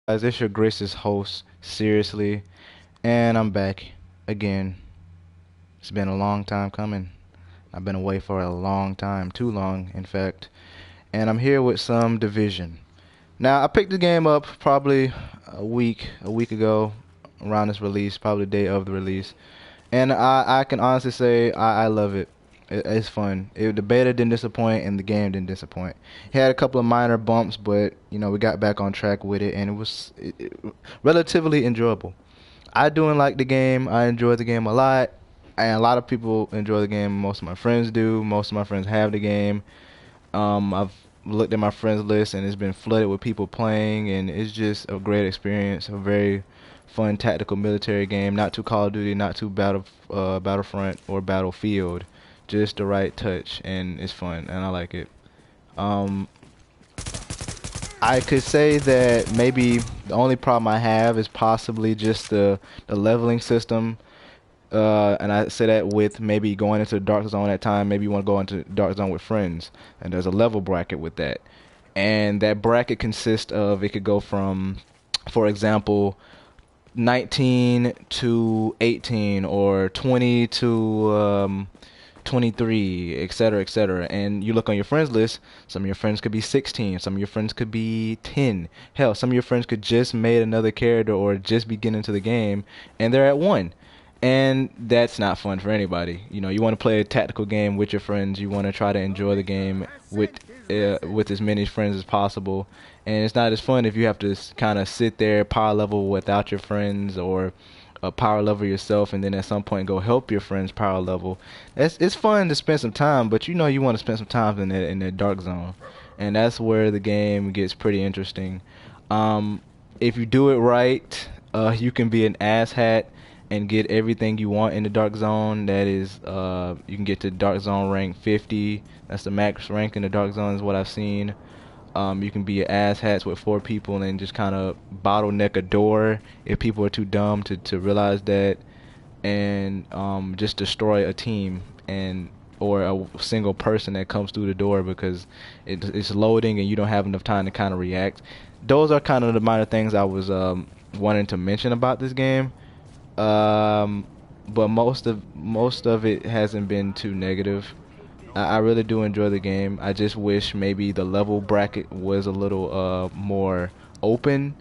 Guys, it's your gracious host, Seriously, and I'm back again. It's been a long time coming. I've been away for a long time, too long, in fact, and I'm here with some division. Now, I picked the game up probably a week ago, around this release, probably the day of the release, and I can honestly say I love it. It's fun. The beta didn't disappoint, and the game didn't disappoint. It had a couple of minor bumps, but we got back on track with it, and it relatively enjoyable. I do like the game. I enjoy the game a lot, and a lot of people enjoy the game. Most of my friends do. Most of my friends have the game. I've looked at my friends list, and it's been flooded with people playing, and it's just a great experience. A very fun tactical military game. Not too Call of Duty, not too Battlefront or Battlefield. Just the right touch, and it's fun, and I like it. Um, I could say that maybe the only problem I have is possibly just the leveling system. And I say that with maybe going into the dark zone at time. Maybe you want to go into dark zone with friends, and there's a level bracket with that. And that bracket consists of it could go from, for example, 19 to 18 or 20 to 23, etc., etc. And you look on your friends list, some of your friends could be 16, some of your friends could be 10. Hell, some of your friends could just made another character or just be getting into the game, and they're at 1. And that's not fun for anybody. You want to play a tactical game with your friends. You want to try to enjoy the game with as many friends as possible. And it's not as fun if you have to kind of sit there power level without your friends, or power level yourself, and then at some point go help your friends power level. It's fun to spend some time, but you want to spend some time in that dark zone, and that's where the game gets pretty interesting. If you do it right, you can be an asshat and get everything you want in the dark zone. That is, you can get to dark zone rank 50. That's the max rank in the dark zone, is what I've seen. You can be asshats with 4 people and just kind of bottleneck a door if people are too dumb to realize that, and just destroy a team and or a single person that comes through the door because it's loading and you don't have enough time to kind of react. Those are kind of the minor things I was wanting to mention about this game. But most of it hasn't been too negative. I really do enjoy the game. I just wish maybe the level bracket was a little more open,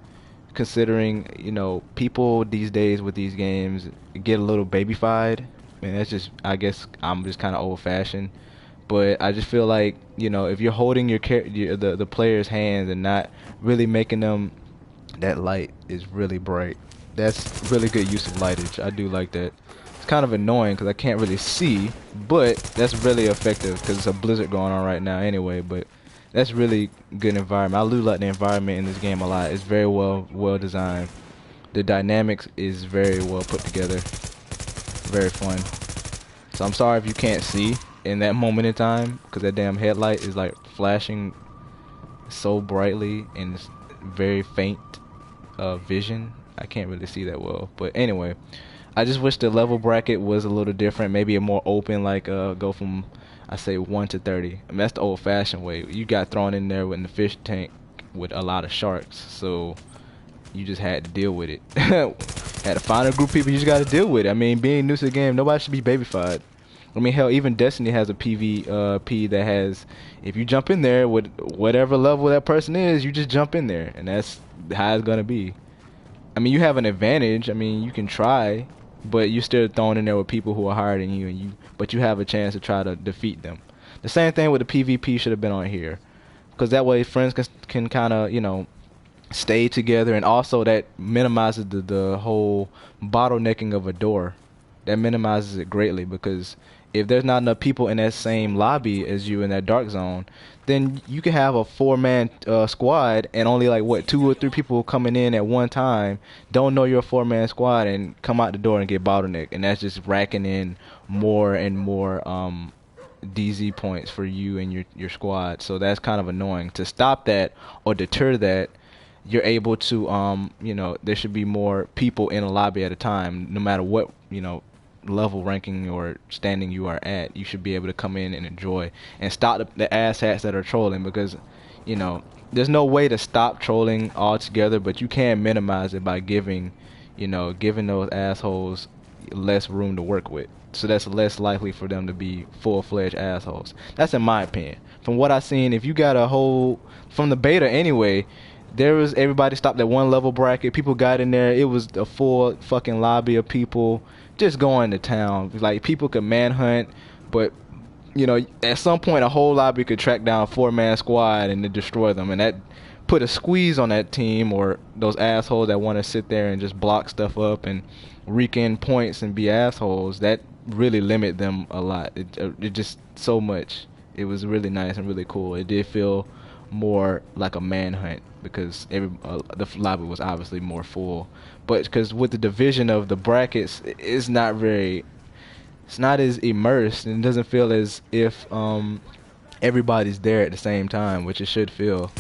considering people these days with these games get a little babyfied. And that's just, I guess I'm just kind of old-fashioned. But I just feel like if you're holding the player's hands and not really making them, that light is really bright. That's really good use of lightage. I do like that. It's kind of annoying because I can't really see, but that's really effective because it's a blizzard going on right now anyway. But that's really good environment. I do like the environment in this game a lot. It's very well designed. The dynamics is very well put together. Very fun. So I'm sorry if you can't see in that moment in time, because that damn headlight is like flashing so brightly and it's very faint vision. I can't really see that well, but anyway, I just wish the level bracket was a little different, maybe a more open, like go from, I say, 1 to 30. I mean, that's the old-fashioned way. You got thrown in there in the fish tank with a lot of sharks, so you just had to deal with it. Had to find a group of people, you just got to deal with it. I mean, being new to the game, nobody should be babyfied. I mean, hell, even Destiny has a PvP that has, if you jump in there with whatever level that person is, you just jump in there, and that's how it's gonna be. I mean, you have an advantage. I mean, you can try, but you're still thrown in there with people who are higher than you, but you have a chance to try to defeat them. The same thing with the PvP should have been on here, because that way friends can kind of stay together, and also that minimizes the whole bottlenecking of a door. That minimizes it greatly, because if there's not enough people in that same lobby as you in that dark zone, then you can have a 4-man squad and only like what 2 or 3 people coming in at one time don't know you're a 4-man squad and come out the door and get bottlenecked, and that's just racking in more and more DZ points for you and your squad. So that's kind of annoying. To stop that or deter that, you're able to there should be more people in a lobby at a time, no matter what level ranking or standing you are at. You should be able to come in and enjoy and stop the asshats that are trolling, because there's no way to stop trolling altogether, but you can minimize it by giving, giving those assholes less room to work with. So that's less likely for them to be full-fledged assholes. That's in my opinion. From what I've seen, if you got a whole, from the beta anyway, there was everybody stopped at one level bracket. People got in there. It was a full fucking lobby of people just going to town. Like people could manhunt, but at some point a whole lobby could track down a four-man squad and to destroy them, and that put a squeeze on that team or those assholes that want to sit there and just block stuff up and rake in points and be assholes. That really limit them a lot. It just so much. It was really nice and really cool. It did feel more like a manhunt because the lobby was obviously more full, but because with the division of the brackets, it's not very. It's not as immersed and it doesn't feel as if everybody's there at the same time, which it should feel,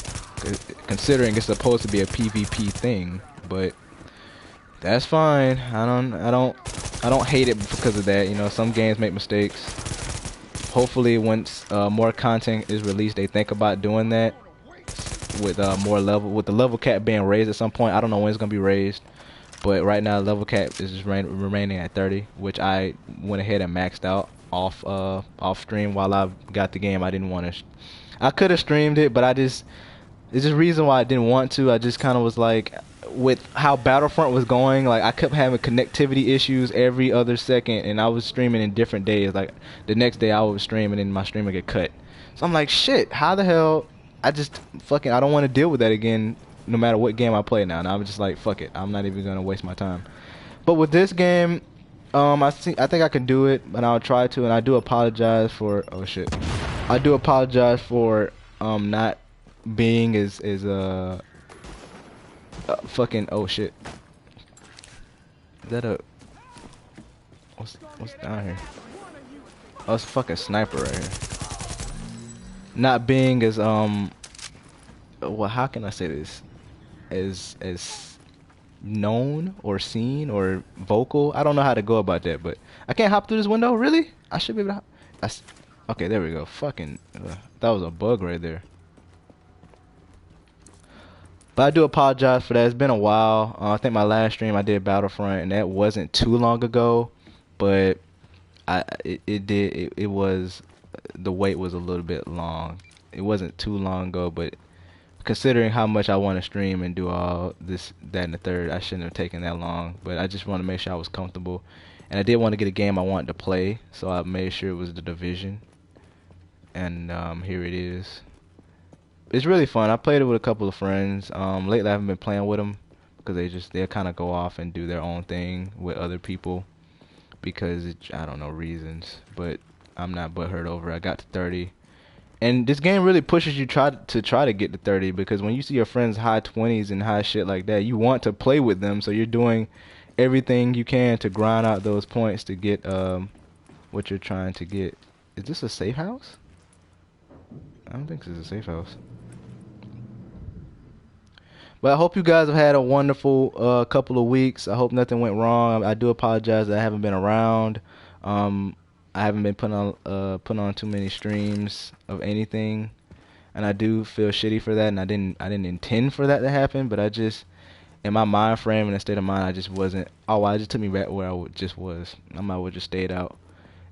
considering it's supposed to be a PvP thing. But that's fine. I don't hate it because of that. Some games make mistakes. Hopefully, once more content is released, they think about doing that with with the level cap being raised at some point. I don't know when it's gonna be raised. But right now, level cap is just remaining at 30, which I went ahead and maxed out off stream while I got the game. I didn't want to. I could have streamed it, but it's just reason why I didn't want to. I just kind of was like, with how Battlefront was going, like I kept having connectivity issues every other second, and I was streaming in different days. Like the next day I would stream, and then my stream would get cut. So I'm like, shit, how the hell? I don't want to deal with that again. No matter what game I play now, and I'm just like, fuck it, I'm not even gonna waste my time. But with this game, I think I can do it, and I'll try to. And I do apologize for I do apologize for not being as fucking Is that a what's down here? Oh, it's a fucking sniper right here. Not being as well, how can I say this? As known or seen or vocal. I don't know how to go about that, but I can't hop through this window. Really? I should be able to hop. Okay, there we go. Fucking that was a bug right there. But I do apologize for that. It's been a while. I think my last stream I did Battlefront, and that wasn't too long ago, but it was, the wait was a little bit long. It wasn't too long ago, but considering how much I want to stream and do all this, that, and the third, I shouldn't have taken that long. But I just want to make sure I was comfortable, and I did want to get a game I wanted to play, so I made sure it was The Division. And here it is. It's really fun. I played it with a couple of friends. Lately I haven't been playing with them because they'll kind of go off and do their own thing with other people because I don't know reasons. But I'm not butthurt over it. I got to 30. And this game really pushes you try to get to 30, because when you see your friends high 20s and high shit like that, you want to play with them, so you're doing everything you can to grind out those points to get what you're trying to get. Is this a safe house? I don't think this is a safe house. But I hope you guys have had a wonderful couple of weeks. I hope nothing went wrong. I do apologize that I haven't been around. I haven't been putting on too many streams of anything, and I do feel shitty for that. And I didn't intend for that to happen, but I just, in my mind frame and the state of mind, I just wasn't. Oh, I just took me back where just was. I might have just stayed out.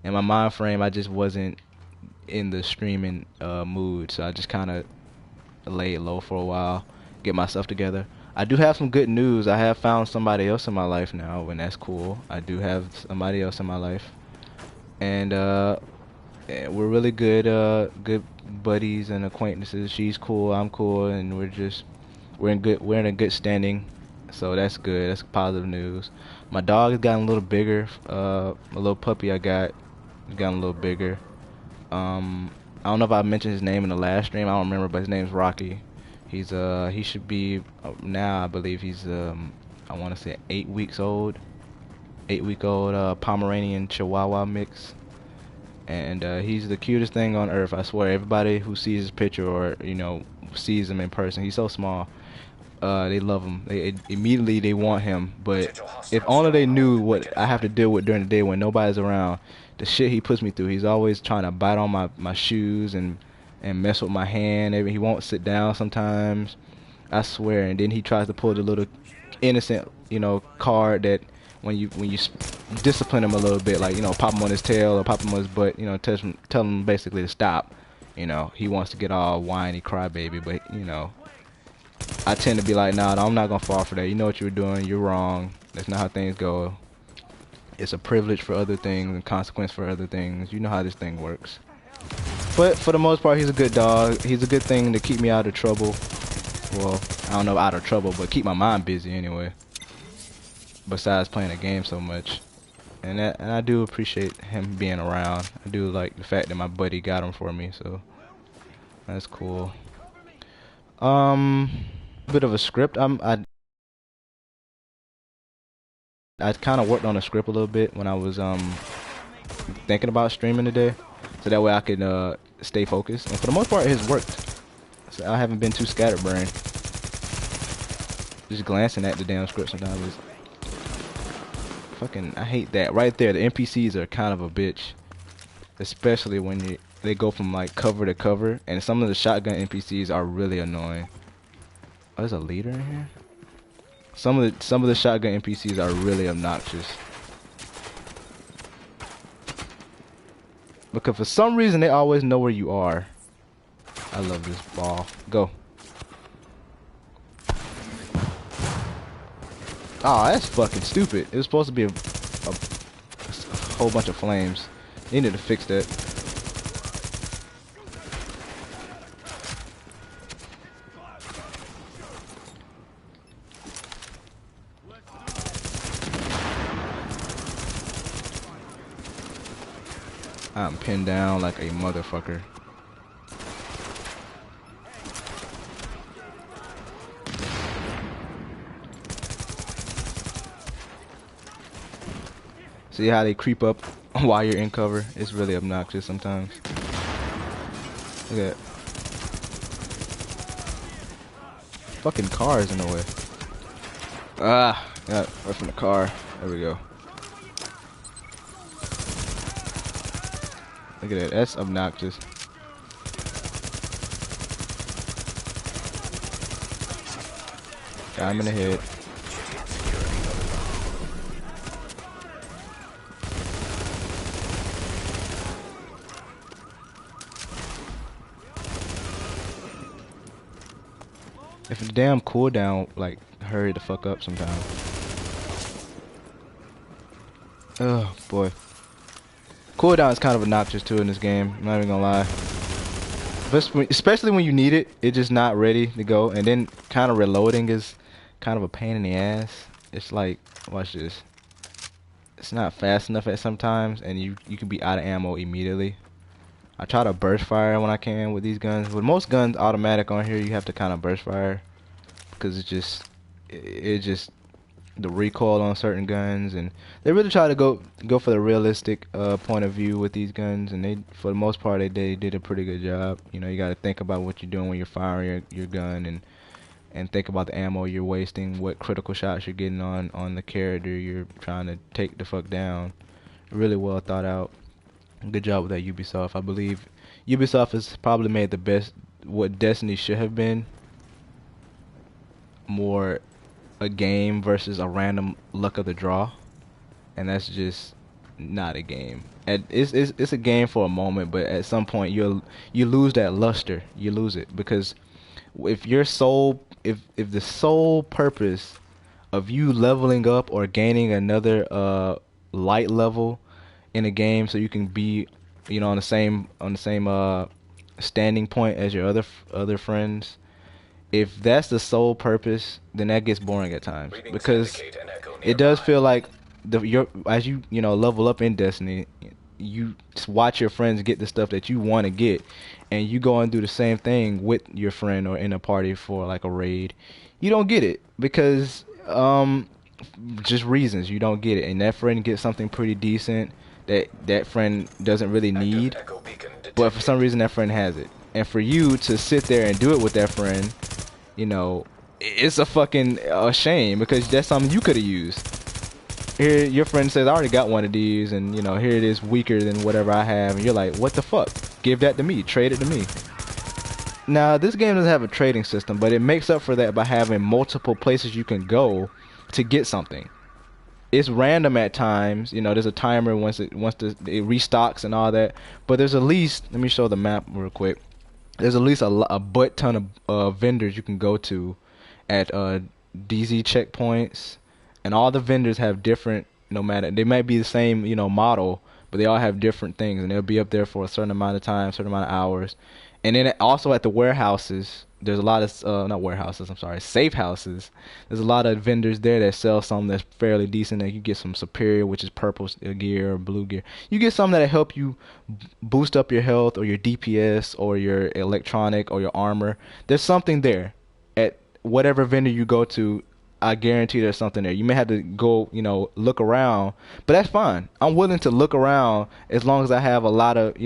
In my mind frame, I just wasn't in the streaming mood, so I just kind of laid low for a while, get myself together. I do have some good news. I have found somebody else in my life now, and that's cool. I do have somebody else in my life. And we're really good buddies and acquaintances. She's cool, I'm cool, and we're in a good standing. So that's good. That's positive news. My dog has gotten a little bigger. A little puppy I got has gotten a little bigger. I don't know if I mentioned his name in the last stream. I don't remember, but his name's Rocky. He should be now. I believe he's I want to say 8 weeks old. 8-week-old Pomeranian Chihuahua mix, and he's the cutest thing on earth. I swear, everybody who sees his picture or sees him in person, he's so small. They love him. Immediately they want him. But if only they knew what I have to deal with during the day when nobody's around. The shit he puts me through. He's always trying to bite on my shoes and and mess with my hand. He won't sit down sometimes. I swear. And then he tries to pull the little innocent, you know, card that when you discipline him a little bit, like, you know, pop him on his tail or pop him on his butt, you know, tell him basically to stop. You know, he wants to get all whiny crybaby, but you know, I tend to be like, nah, I'm not gonna fall for that. You know what you were doing. You're wrong. That's not how things go. It's a privilege for other things and consequence for other things. You know how this thing works. But for the most part, he's a good dog. He's a good thing to keep me out of trouble. Well, I don't know out of trouble, but keep my mind busy anyway. Besides playing a game so much. And I do appreciate him being around. I do like the fact that my buddy got him for me, so that's cool. Bit of a script. I kind of worked on a script a little bit when I was thinking about streaming today, so that way I could stay focused. And for the most part, it has worked. So I haven't been too scatterbrained. Just glancing at the damn script sometimes is fucking. I hate that right there. The NPCs are kind of a bitch, especially when they go from like cover to cover, and some of the shotgun NPCs are really annoying. Oh, there's a leader in here. Some of the shotgun NPCs are really obnoxious. Because for some reason they always know where you are. I love this ball. Go. Oh, that's fucking stupid. It was supposed to be a whole bunch of flames. They needed to fix that. I'm pinned down like a motherfucker. See how they creep up while you're in cover? It's really obnoxious sometimes. Look at that. Fucking cars in the way. Ah, got right from the car. There we go. Look at that. That's obnoxious. Got him in the head. If the damn cooldown, like, hurry the fuck up sometimes. Oh, boy. Cooldown is kind of obnoxious too in this game, I'm not even gonna lie. Especially when you need it, it's just not ready to go. And then kind of reloading is kind of a pain in the ass. It's like, watch this. It's not fast enough at sometimes, and you can be out of ammo immediately. I try to burst fire when I can with these guns. With most guns automatic on here, you have to kind of burst fire because it's just the recoil on certain guns, and they really try to go for the realistic point of view with these guns, and they, for the most part, they did a pretty good job. You know, you got to think about what you're doing when you're firing your gun, and think about the ammo you're wasting, what critical shots you're getting on the character you're trying to take the fuck down. Really well thought out. Good job with that, Ubisoft. I believe Ubisoft has probably made the best, what Destiny should have been, more a game versus a random luck of the draw, and that's just not a game. It's a game for a moment, but at some point you lose that luster. You lose it, because if the sole purpose of you leveling up or gaining another light level in a game so you can be, you know, on the same standing point as your other friends, if that's the sole purpose, then that gets boring at times, because it does feel like as you level up in Destiny, you watch your friends get the stuff that you want to get, and you go and do the same thing with your friend or in a party for like a raid. You don't get it because just reasons you don't get it, and that friend gets something pretty decent that friend doesn't really need, but for some reason that friend has it, and for you to sit there and do it with that friend, you know, it's a fucking shame, because that's something you could have used. Here, your friend says, I already got one of these, and, you know, here it is weaker than whatever I have, and you're like, what the fuck? Give that to me. Trade it to me. Now, this game doesn't have a trading system, but it makes up for that by having multiple places you can go to get something. It's random at times. You know, there's a timer it restocks and all that. But there's at least, let me show the map real quick. There's at least a butt ton of vendors you can go to at DZ checkpoints, and all the vendors have different. No matter they might be the same, model, but they all have different things, and they'll be up there for a certain amount of time, certain amount of hours. And then also at the warehouses, there's a lot of not warehouses, I'm sorry, safe houses. There's a lot of vendors there that sell something that's fairly decent. That you get some superior, which is purple gear or blue gear. You get something that'll help you boost up your health or your DPS or your electronic or your armor. There's something there at whatever vendor you go to. I guarantee there's something there. You may have to go, look around, but that's fine. I'm willing to look around as long as I have a lot of,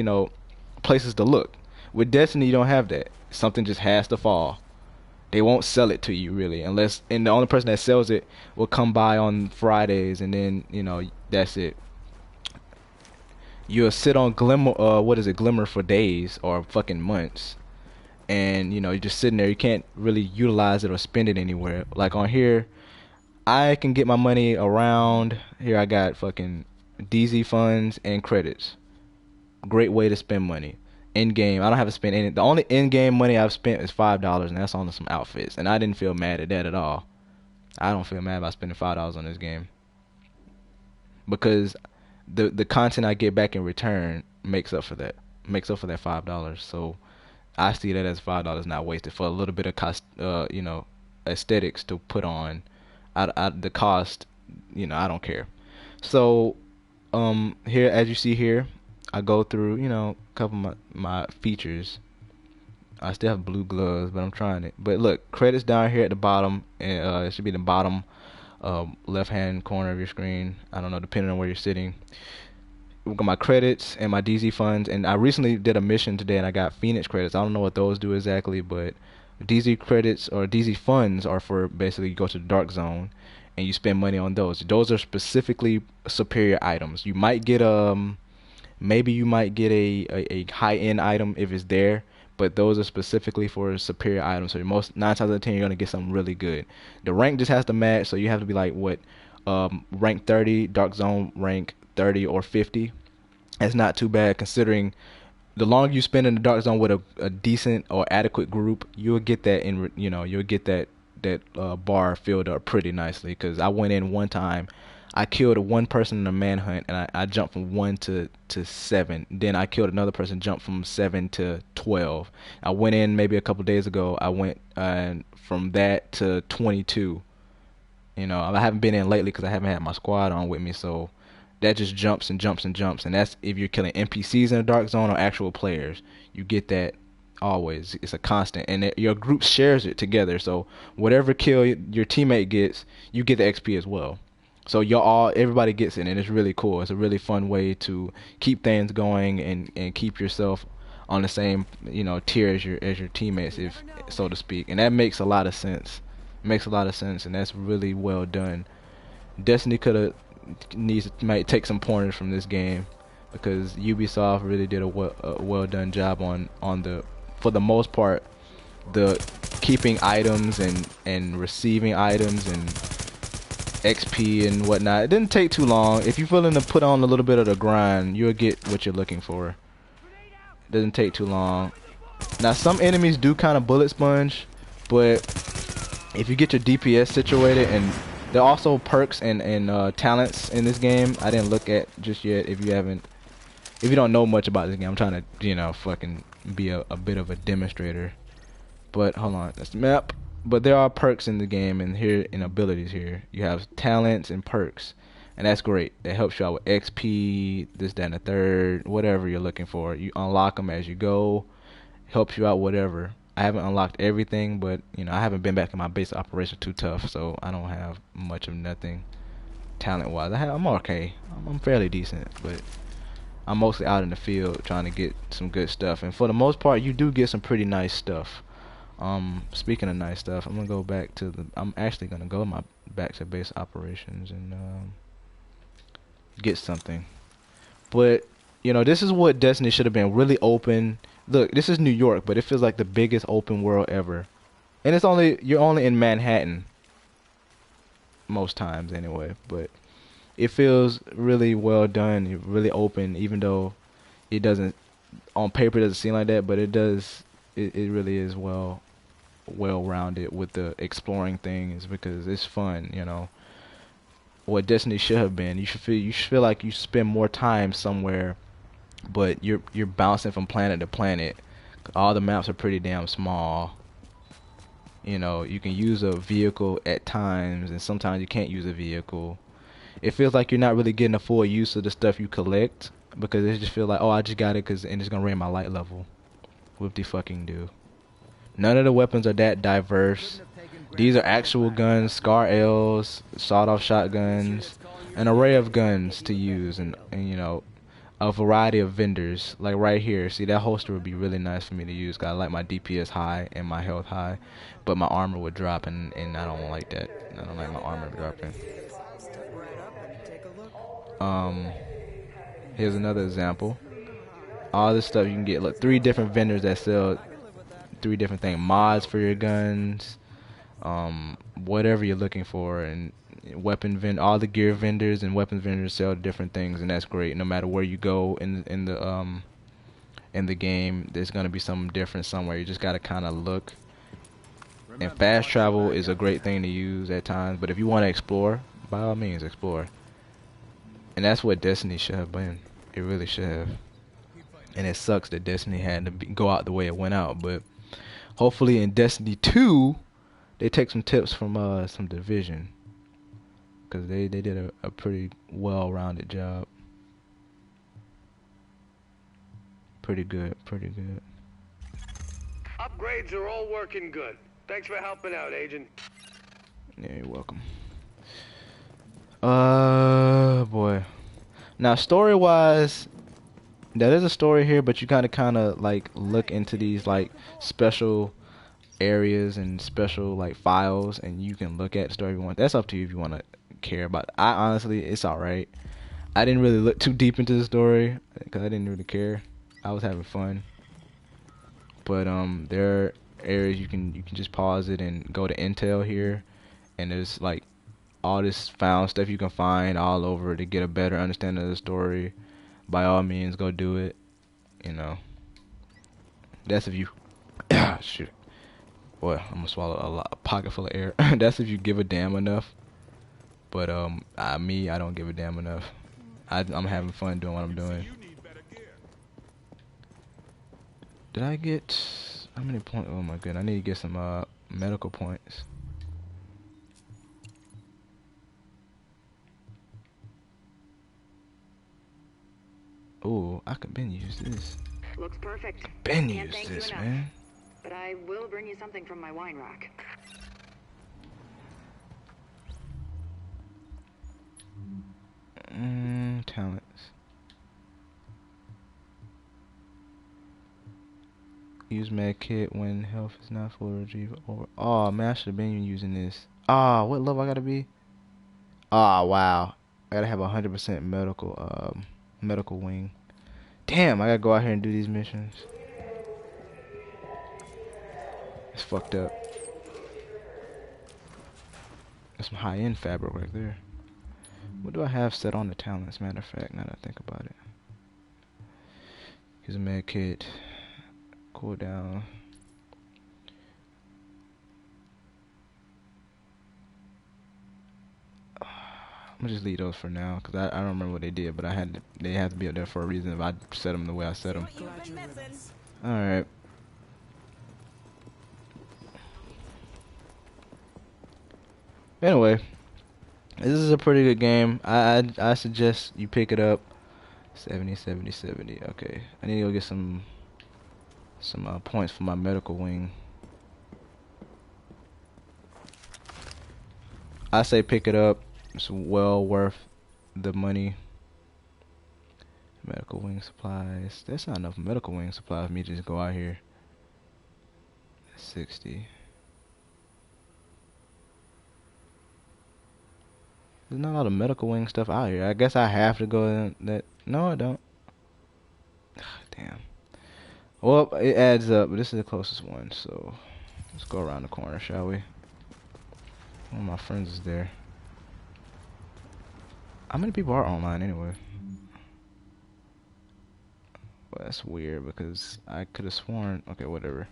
places to look. With Destiny, you don't have that. Something just has to fall. They won't sell it to you really, and the only person that sells it will come by on Fridays, and then that's it. You'll sit on Glimmer for days or fucking months, and you're just sitting there. You can't really utilize it or spend it anywhere. Like on here, I can get my money around here. I got fucking DZ funds and credits. Great way to spend money. In game, I don't have to spend any. The only in-game money I've spent is $5, and that's on some outfits. And I didn't feel mad at that at all. I don't feel mad about spending $5 on this game because the content I get back in return makes up for that. Makes up for that $5. So I see that as $5 not wasted for a little bit of cost, aesthetics to put on. The cost, I don't care. So, here, as you see here, I go through, a couple of my features. I still have blue gloves, but I'm trying it. But look, credits down here at the bottom, and it should be the bottom left-hand corner of your screen. I don't know, depending on where you're sitting. We've got my credits and my DZ funds, and I recently did a mission today, and I got Phoenix credits. I don't know what those do exactly, but DZ credits or DZ funds are for basically you go to the dark zone, and you spend money on those. Those are specifically superior items. You might get maybe you might get a high-end item if it's there, but those are specifically for superior items. So most 9 times out of 10 you're gonna get something really good. The rank just has to match, so you have to be like rank 30, dark zone rank 30 or 50. That's not too bad considering the longer you spend in the dark zone with a decent or adequate group, you'll get that you'll get that bar filled up pretty nicely. Because I went in one time, I killed one person in a manhunt, and I jumped from 1 to 7. Then I killed another person, jumped from 7 to 12. I went in maybe a couple days ago. I went from that to 22. I haven't been in lately because I haven't had my squad on with me, so that just jumps and jumps and jumps. And that's if you're killing NPCs in the dark zone or actual players. You get that always. It's a constant, and your group shares it together. So whatever kill your teammate gets, you get the XP as well. So everybody gets it, and it's really cool. It's a really fun way to keep things going and keep yourself on the same tier as your teammates, if so to speak. And that makes a lot of sense. And that's really well done. Destiny might take some pointers from this game, because Ubisoft really did a well done job on the, for the most part, the keeping items and receiving items and XP and whatnot. It didn't take too long. If you're willing to put on a little bit of the grind, you'll get what you're looking for. It doesn't take too long. Now some enemies do kind of bullet sponge, but if you get your DPS situated, and there are also perks and talents in this game I didn't look at just yet. If you don't know much about this game, I'm trying to fucking be a bit of a demonstrator. But hold on, that's the map. But there are perks in the game, and here in abilities here you have talents and perks, and that's great. That helps you out with XP, this, that, and the third, whatever you're looking for. You unlock them as you go, helps you out whatever. I haven't unlocked everything, but I haven't been back in my base operation too tough, so I don't have much of nothing talent wise. I'm okay. I'm fairly decent, but I'm mostly out in the field trying to get some good stuff, and for the most part you do get some pretty nice stuff. Speaking of nice stuff, I'm gonna go back to I'm actually gonna go back to base operations and get something. But this is what Destiny should have been: really open, look, this is New York, but it feels like the biggest open world ever. And you're only in Manhattan most times anyway, but it feels really well done, really open, even though it doesn't on paper it doesn't seem like that, but it does. It really is well rounded with the exploring things because it's fun, you know. What Destiny should have been. You should feel like you spend more time somewhere, but you're bouncing from planet to planet. All the maps are pretty damn small. You know, you can use a vehicle at times, and sometimes you can't use a vehicle. It feels like you're not really getting a full use of the stuff you collect because it just feels like, oh, I just got it and it's gonna raise my light level. Whoop de fucking do. None of the weapons are that diverse. These are actual guns, Scar Ls, sawed-off shotguns, an array of guns to use, and you know, a variety of vendors. Like right here, see that holster would be really nice for me to use. 'Cause I like my DPS high and my health high, but my armor would drop, and I don't like that. I don't like my armor dropping. Um, Here's another example. All this stuff you can get. Look, 3 different vendors that sell 3 different things. Mods for your guns, whatever you're looking for, and all the gear vendors and weapon vendors sell different things, and that's great. No matter where you go in the game, there's gonna be something different somewhere. You just gotta kind of look. And fast travel is a great thing to use at times, but if you want to explore, by all means explore. And that's what Destiny should have been. It really should have. And it sucks that Destiny had to go out the way it went out, but hopefully in Destiny 2 they take some tips from some Division, because they did a pretty well-rounded job. Pretty good. Upgrades are all working good. Thanks for helping out, Agent. Yeah, you're welcome. Boy. Now, story-wise, there's a story here, but you kind of like look into these like special areas and special like files, and you can look at the story if you want. That's up to you if you want to care about it. I honestly, it's alright. I didn't really look too deep into the story because I didn't really care. I was having fun. But there are areas you can just pause it and go to intel here, and there's like all this found stuff you can find all over to get a better understanding of the story. By all means, go do it. You know, that's if you shoot. Boy, I'm gonna swallow a pocket full of air. That's if you give a damn enough. But me, I don't give a damn enough. I'm having fun doing what I'm doing. Did I get how many points? Oh my goodness, I need to get some medical points. Ooh, I could been use this. Looks perfect. Been Can't use thank this, you enough. man. But I will bring you something from my wine rack. Talents. Use med kit when health is not full retrieve over. Oh man, I should have been using this. Ah, what level I gotta be? Ah, wow. I gotta have 100% medical wing. Damn, I gotta go out here and do these missions. It's fucked up. That's some high-end fabric right there. What do I have set on the talents? Matter of fact, now that I think about it. Here's a med kit. Cool down. I'm gonna just leave those for now, because I don't remember what they did, but they had to be up there for a reason if I set them the way I set them. Alright. Anyway, this is a pretty good game. I suggest you pick it up. 70, 70, 70. Okay, I need to go get some points for my medical wing. I say pick it up. It's well worth the money. Medical wing supplies. That's not enough medical wing supplies for me to just go out here. 60. There's not a lot of medical wing stuff out here. I guess I have to go in that. No, I don't. Damn. Well, it adds up, but this is the closest one, so let's go around the corner, shall we? One of my friends is there. How many people are online anyway? Well, that's weird because I could have sworn. Okay, whatever.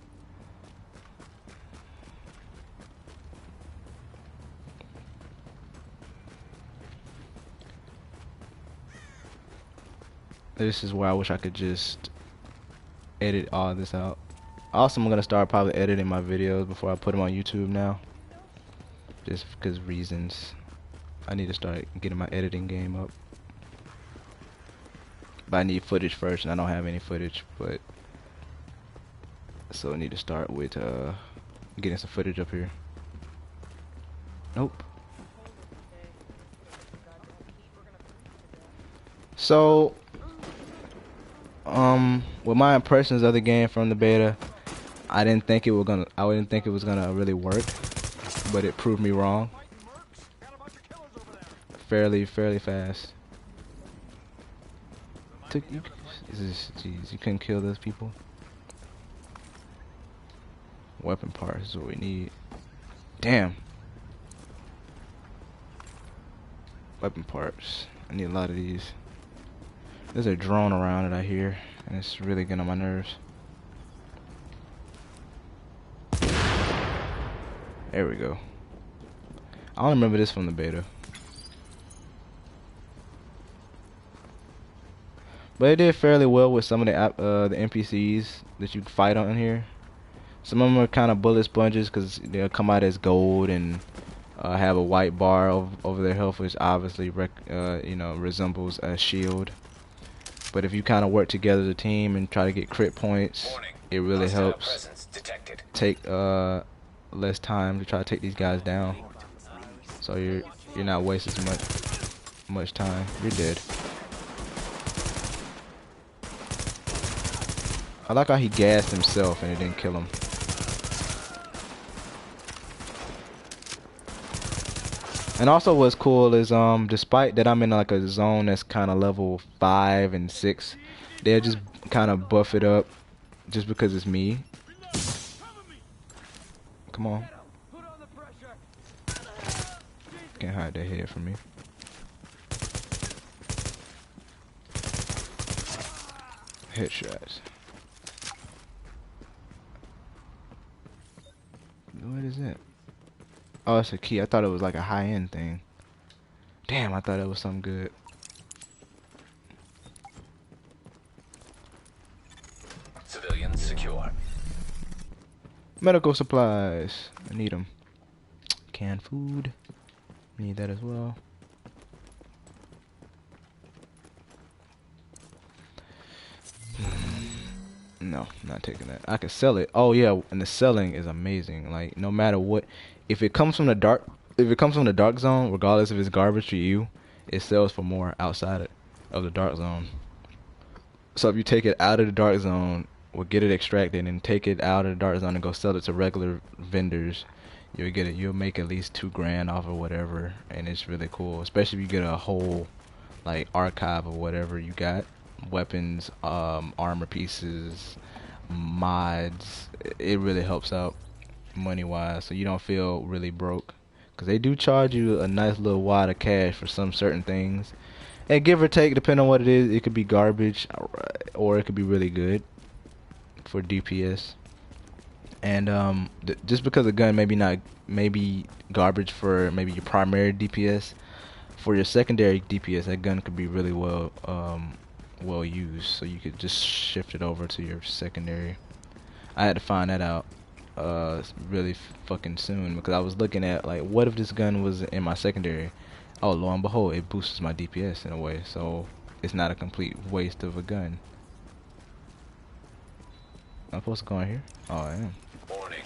This is where I wish I could just edit all this out. Also, I'm gonna start probably editing my videos before I put them on YouTube now. Just because reasons. I need to start getting my editing game up. But I need footage first, and I don't have any footage. But so I need to start with getting some footage up here. Nope. So, with my impressions of the game from the beta, I didn't think it was gonna really work, but it proved me wrong. Fairly fast. Jeez, you couldn't kill those people. Weapon parts is what we need. Damn. Weapon parts. I need a lot of these. There's a drone around that I hear, and it's really getting on my nerves. There we go. I don't remember this from the beta. But it did fairly well with some of the NPCs that you fight on here. Some of them are kind of bullet sponges because they'll come out as gold and have a white bar over their health, which obviously resembles a shield. But if you kind of work together as a team and try to get crit points, it really helps. Take less time to try to take these guys down, so you're not wasting much time. You're dead. I like how he gassed himself and it didn't kill him. And also what's cool is despite that I'm in like a zone that's kind of level 5 and 6, they'll just kind of buff it up just because it's me. Come on. Can't hide that head from me. Headshots. What is that? Oh, it's a key. I thought it was like a high-end thing. Damn, I thought it was something good. Civilians secure. Medical supplies. I need them. Canned food. Need that as well. No, not taking that. I can sell it. Oh yeah, and the selling is amazing. Like no matter what, if it comes from the dark zone, regardless if it's garbage to you, it sells for more outside of the dark zone. So if you take it out of the dark zone, or get it extracted and take it out of the dark zone and go sell it to regular vendors, you'll make at least $2,000 off or whatever, and it's really cool. Especially if you get a whole like archive of whatever you got. Weapons, armor pieces, mods. It really helps out money wise, so you don't feel really broke, because they do charge you a nice little wad of cash for some certain things, and give or take, depending on what it is, it could be garbage or it could be really good for DPS. And just because a gun maybe garbage for maybe your primary DPS, for your secondary DPS that gun could be really well used, so you could just shift it over to your secondary. I had to find that out really fucking soon, because I was looking at like, what if this gun was in my secondary? Oh, lo and behold, it boosts my DPS in a way, so it's not a complete waste of a gun. I'm supposed to go in here? Oh, I am. Warning.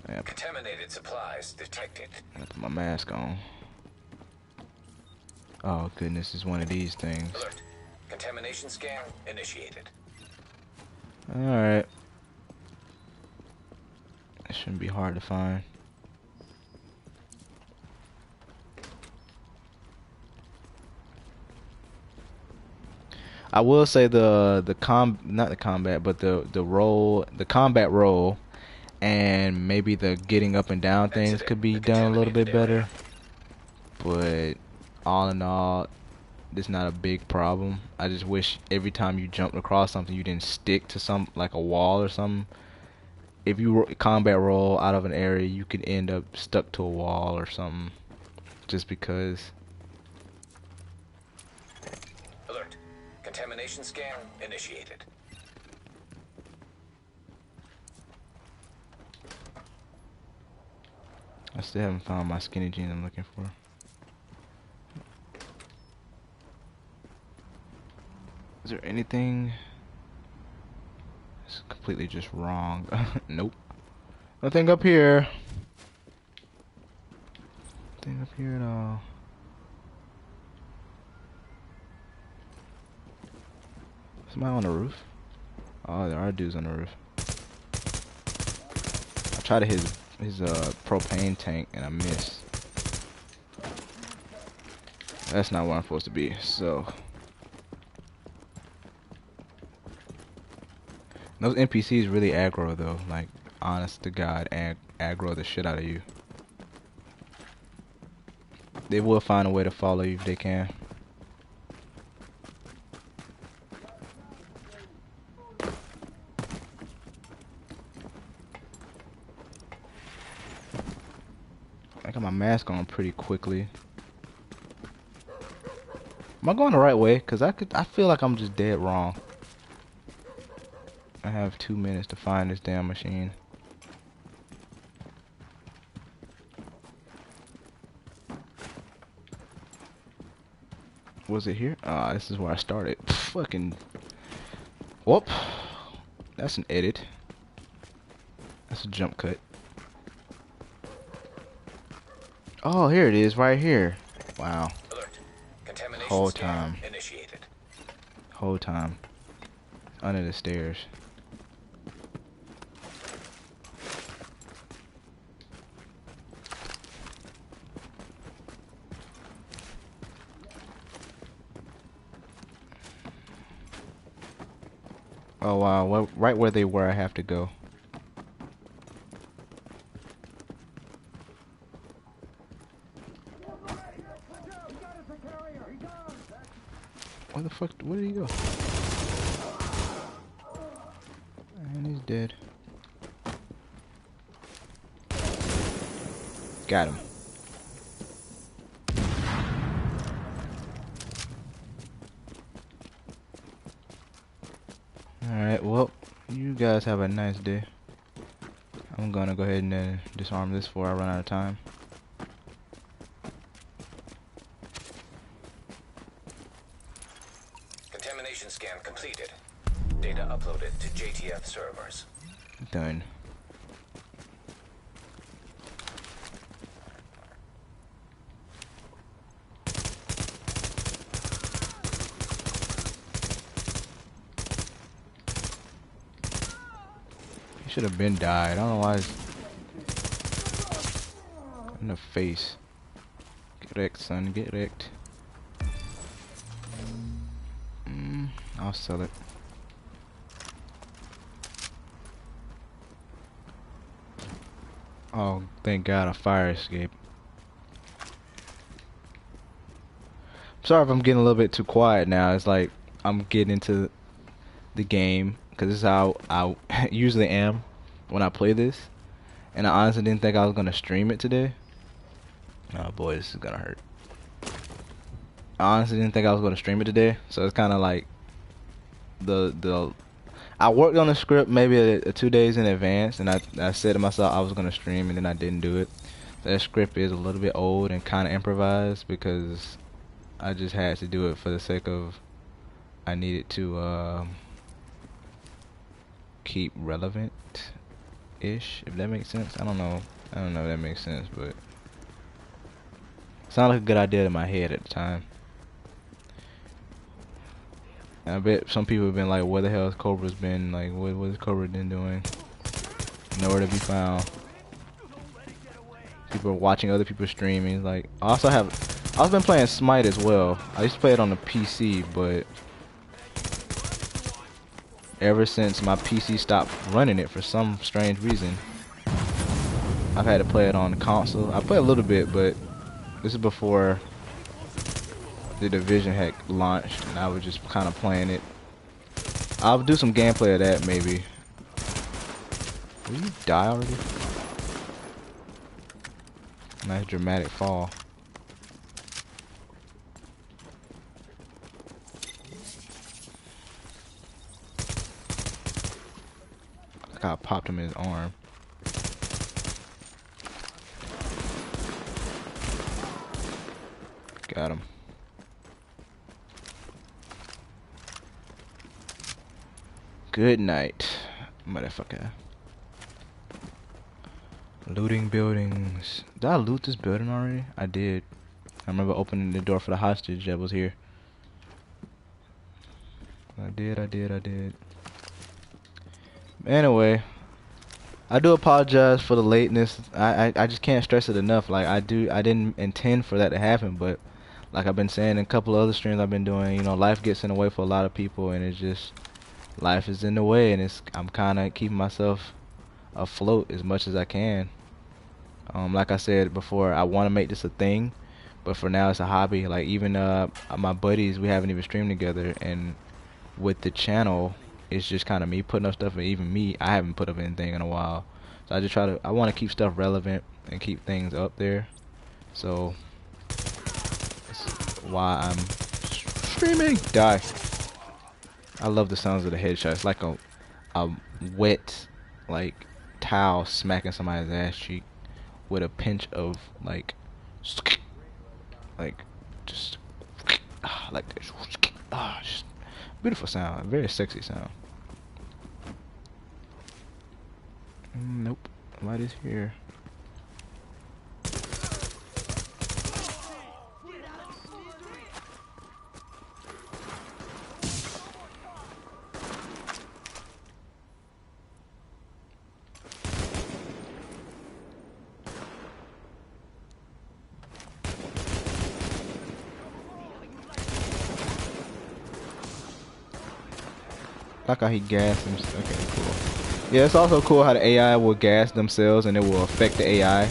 Yeah, Contaminated supplies detected. I put my mask on. Oh goodness, it's one of these things. Alert. Contamination scan initiated. Alright. It shouldn't be hard to find. I will say not the combat, but the combat role, and maybe the getting up and down things Exiting could be the done a little contaminated bit better. area. But all in all, it's not a big problem. I just wish every time you jumped across something, you didn't stick to some like a wall or something. If you combat roll out of an area, you could end up stuck to a wall or something, just because. Alert. Contamination scan initiated. I still haven't found my skinny jeans I'm looking for. Is there anything? It's completely just wrong. Nope. Nothing up here. Nothing up here at all. Somebody on the roof? Oh, there are dudes on the roof. I tried to hit his propane tank and I missed. That's not where I'm supposed to be, so. Those NPCs really aggro though, like honest to God, aggro the shit out of you. They will find a way to follow you if they can. I got my mask on pretty quickly. Am I going the right way? Cause I feel like I'm just dead wrong. I have 2 minutes to find this damn machine. Was it here? Ah, this is where I started. Fucking. Whoop. That's an edit. That's a jump cut. Oh, here it is, right here. Wow. Alert. Contamination Whole scan time. initiated. Whole time. Under the stairs. Oh wow, well, right where they were I have to go. Where the fuck, where did he go? And he's dead. Got him. Alright, well, you guys have a nice day. I'm gonna go ahead and disarm this before I run out of time. Contamination scan completed. Data uploaded to JTF servers. Done. He should have been died. I don't know why he's in the face. Get wrecked, son. Get wrecked. I'll sell it. Oh, thank God, a fire escape. Sorry if I'm getting a little bit too quiet now. It's like I'm getting into the game because this is how I usually am when I play this. And I honestly didn't think I was gonna stream it today. Oh boy, this is gonna hurt. I honestly didn't think I was gonna stream it today, so it's kind of like the I worked on the script maybe 2 days in advance, and I said to myself I was gonna stream, and then I didn't do it. That script is a little bit old and kind of improvised because I just had to do it for the sake of I needed to keep relevant ish, if that makes sense. I don't know if that makes sense, but it sounded like a good idea in my head at the time. And I bet some people have been like, where the hell has Cobra's been? Like, what has Cobra been doing? Nowhere to be found. People are watching other people streaming. Like, I've been playing Smite as well. I used to play it on the PC, but ever since my PC stopped running it for some strange reason. I've had to play it on console. I play a little bit, but this is before the Division had launched, and I was just kind of playing it. I'll do some gameplay of that maybe. Will you die already? Nice dramatic fall. I got popped him in his arm. Got him. Good night, motherfucker. Looting buildings. Did I loot this building already? I did. I remember opening the door for the hostage that was here. I did. Anyway, I do apologize for the lateness. I just can't stress it enough. Like I didn't intend for that to happen, but like I've been saying in a couple of other streams I've been doing, you know, life gets in the way for a lot of people, and it's just life is in the way, and I'm kind of keeping myself afloat as much as I can. Like I said before, I want to make this a thing, but for now it's a hobby. Like even my buddies, we haven't even streamed together, and with the channel, it's just kind of me putting up stuff, and even me, I haven't put up anything in a while. So I want to keep stuff relevant and keep things up there. So that's why I'm streaming. Die. I love the sounds of the headshot. It's like a wet, like, towel smacking somebody's ass cheek with a pinch of like just like this. Just beautiful sound, very sexy sound. Nope, nobody's here. Like how he gassed him. Okay, cool. Yeah, it's also cool how the AI will gas themselves and it will affect the AI.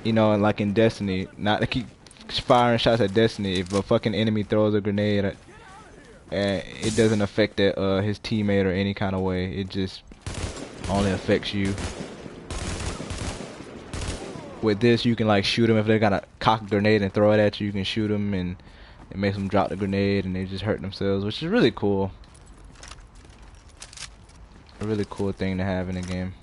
You know, and like in Destiny, not to keep firing shots at Destiny, if a fucking enemy throws a grenade, it doesn't affect his teammate or any kind of way. It just only affects you. With this, you can like shoot them if they got a cock grenade and throw it at you. You can shoot them and it makes them drop the grenade and they just hurt themselves, which is really cool. A really cool thing to have in a game.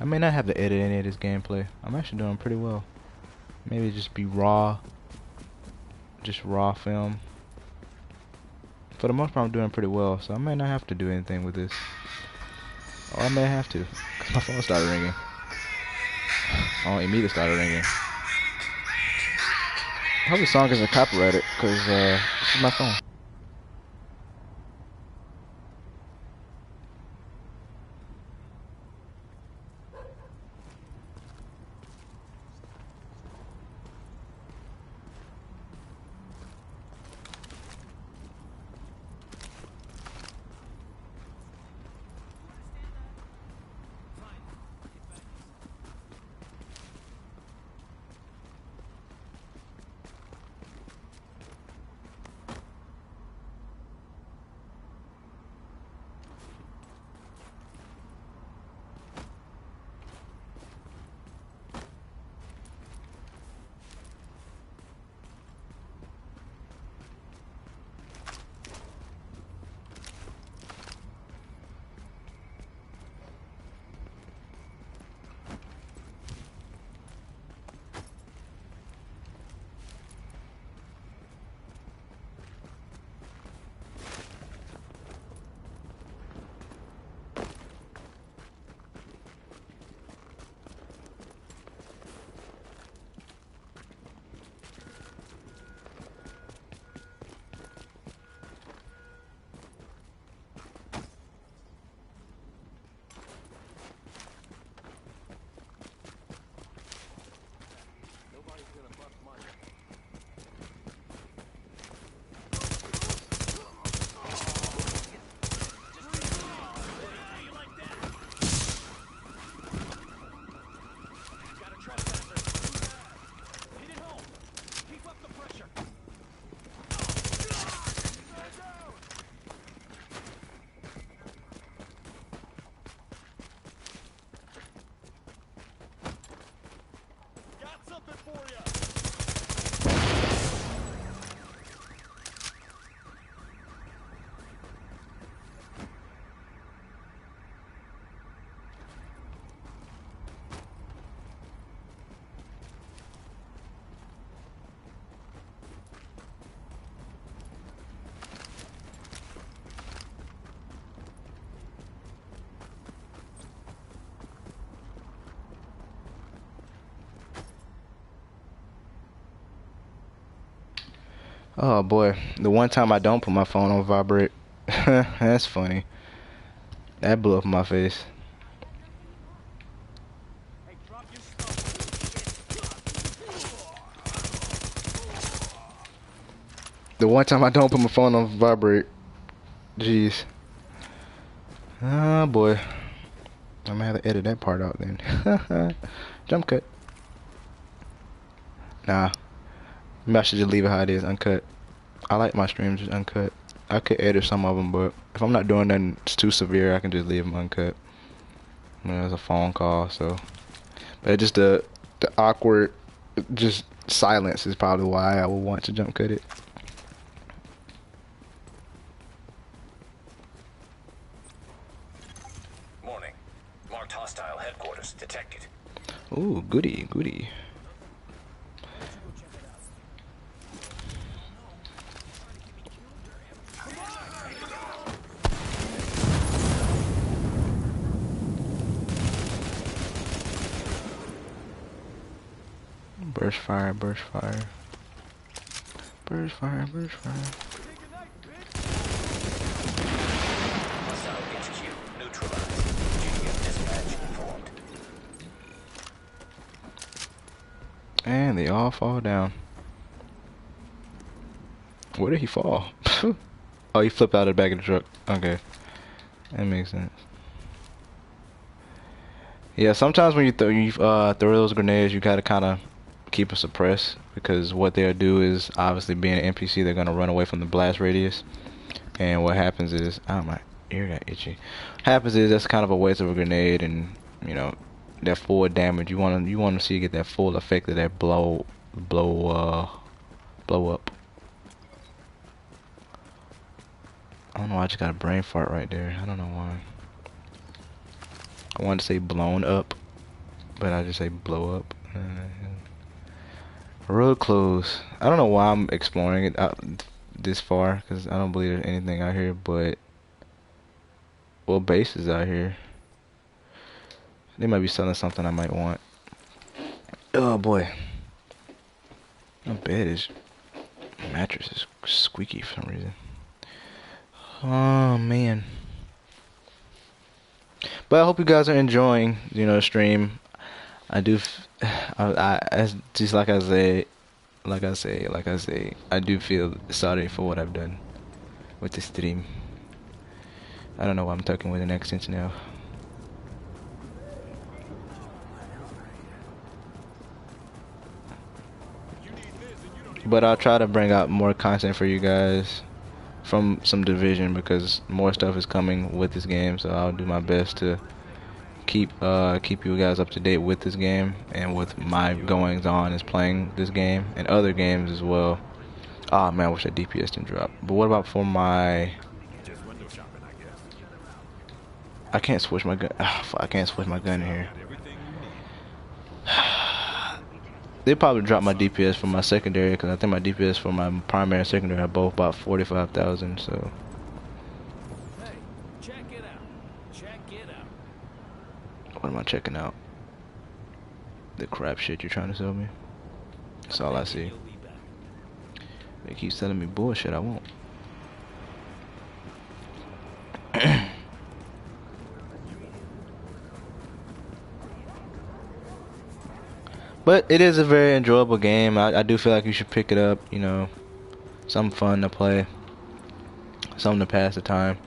I may not have to edit any of this gameplay. I'm actually doing pretty well. Maybe just be raw. Just raw film. For the most part, I'm doing pretty well, so I may not have to do anything with this. Or I may have to, because my phone started ringing. Oh, immediately started ringing. I hope the song isn't copyrighted, because this is my phone. Oh boy, the one time I don't put my phone on vibrate, that's funny. That blew up in my face. The one time I don't put my phone on vibrate, jeez. Oh boy, I'm gonna have to edit that part out then. Jump cut. Nah, maybe I should just leave it how it is, uncut. I like my streams just uncut. I could edit some of them, but if I'm not doing nothing too severe, I can just leave them uncut. You know, it's a phone call, so. But just the awkward, just silence is probably why I would want to jump cut it. Warning. Marked hostile headquarters detected. Ooh, goody, goody. Burst fire, burst fire. Burst fire, burst fire. Hostile HQ neutralized. GTF dispatch informed. And they all fall down. Where did he fall? Oh, he flipped out of the back of the truck. Okay. That makes sense. Yeah, sometimes when you throw those grenades, you gotta kind of keep them suppressed, because what they'll do is, obviously being an NPC, they're gonna run away from the blast radius. And what happens is, oh, my ear got itchy. Happens is that's kind of a waste of a grenade, and you know that full damage. You wanna see you get that full effect of that blow up. I don't know. I just got a brain fart right there. I don't know why. I wanted to say blown up, but I just say blow up. Real close. I don't know why I'm exploring it out this far, because I don't believe there's anything out here, but well, bases out here. They might be selling something I might want. Oh boy. My mattress is squeaky for some reason. Oh man. But I hope you guys are enjoying, the stream. I do, as just like I say, I do feel sorry for what I've done with the stream. I don't know why I'm talking with an accent now. But I'll try to bring out more content for you guys from some Division, because more stuff is coming with this game. So I'll do my best to keep you guys up to date with this game and with my goings on as playing this game and other games as well. Ah man, I wish that DPS didn't drop. But what about for my? I can't switch my gun. I can't switch my gun here. They probably dropped my DPS for my secondary, because I think my DPS for my primary and secondary are both about 45,000. So. Hey, check it out. Check it out. What am I checking out? The crap shit you're trying to sell me? That's all I see. They keep selling me bullshit I won't. But it is a very enjoyable game. I do feel like you should pick it up, something fun to play. Something to pass the time.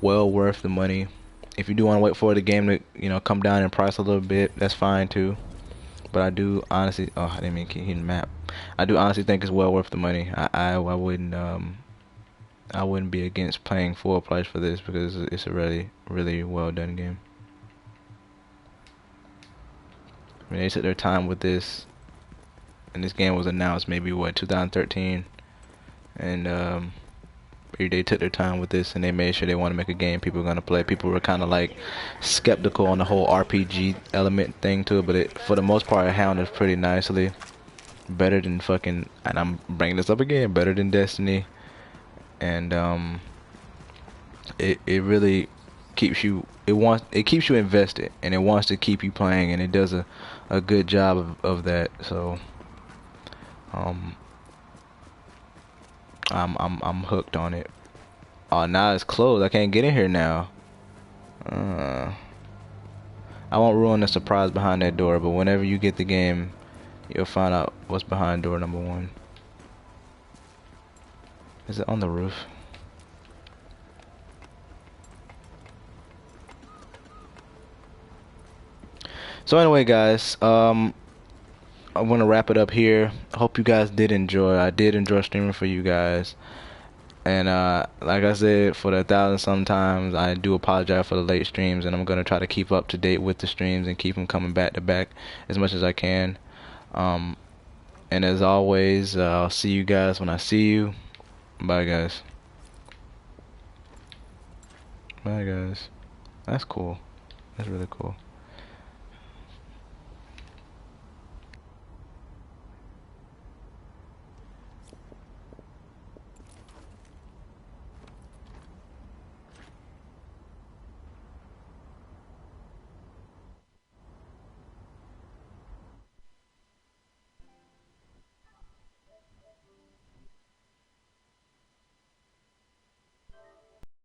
Well worth the money. If you do want to wait for the game to, come down in price a little bit, that's fine too. But I do honestly, oh, I didn't mean to keep hitting the map. I do honestly think it's well worth the money. I wouldn't be against paying full price for this, because it's a really, really well done game. I mean, they took their time with this, and this game was announced maybe 2013, and they took their time with this, and they made sure they want to make a game people are gonna play. People were kind of like skeptical on the whole RPG element thing to it, but for the most part, it handled pretty nicely. Better than fucking, and I'm bringing this up again, better than Destiny, and it really keeps you. It keeps you invested, and it wants to keep you playing, and it does a good job of that. So I'm hooked on it. Oh, now it's closed. I can't get in here now. Uh, I won't ruin the surprise behind that door, but whenever you get the game, you'll find out what's behind door number 1. Is it on the roof? So anyway, guys, I want to wrap it up here. I hope you guys did enjoy. I did enjoy streaming for you guys. And like I said, for the 1,000 sometimes, I do apologize for the late streams, and I'm gonna try to keep up to date with the streams and keep them coming back to back as much as I can. And as always, I'll see you guys when I see you. Bye, guys. Bye, guys. That's cool. That's really cool.